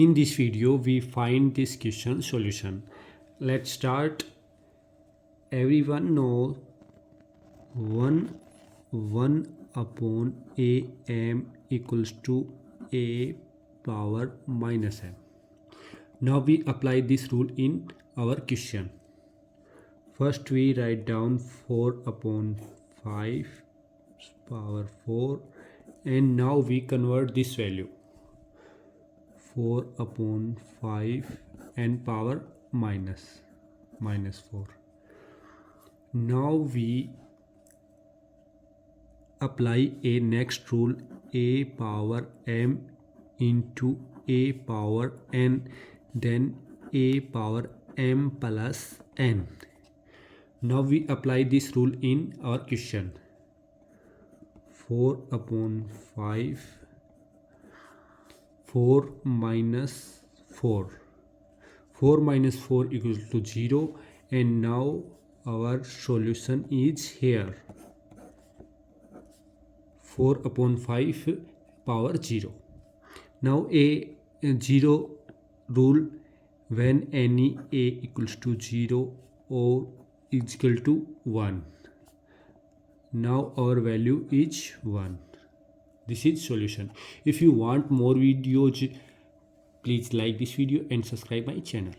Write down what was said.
In this video, we find this question solution. Let's start. Everyone know 1 upon am equals to a power minus m. Now we apply this rule in our question. First we write down 4 upon 5 power 4, and now we convert this value 4 upon 5 and power minus 4. Now we apply a next rule, a power m into a power n, then a power m plus n. Now we apply this rule in our question. 4 upon 5, 4 minus 4. 4 minus 4 equals to 0, and now our solution is here. 4 upon 5 power 0. Now a 0 rule, when any a equals to 0 or is equal to 1. Now our value is 1. This is solution. If you want more videos, please like this video and subscribe my channel.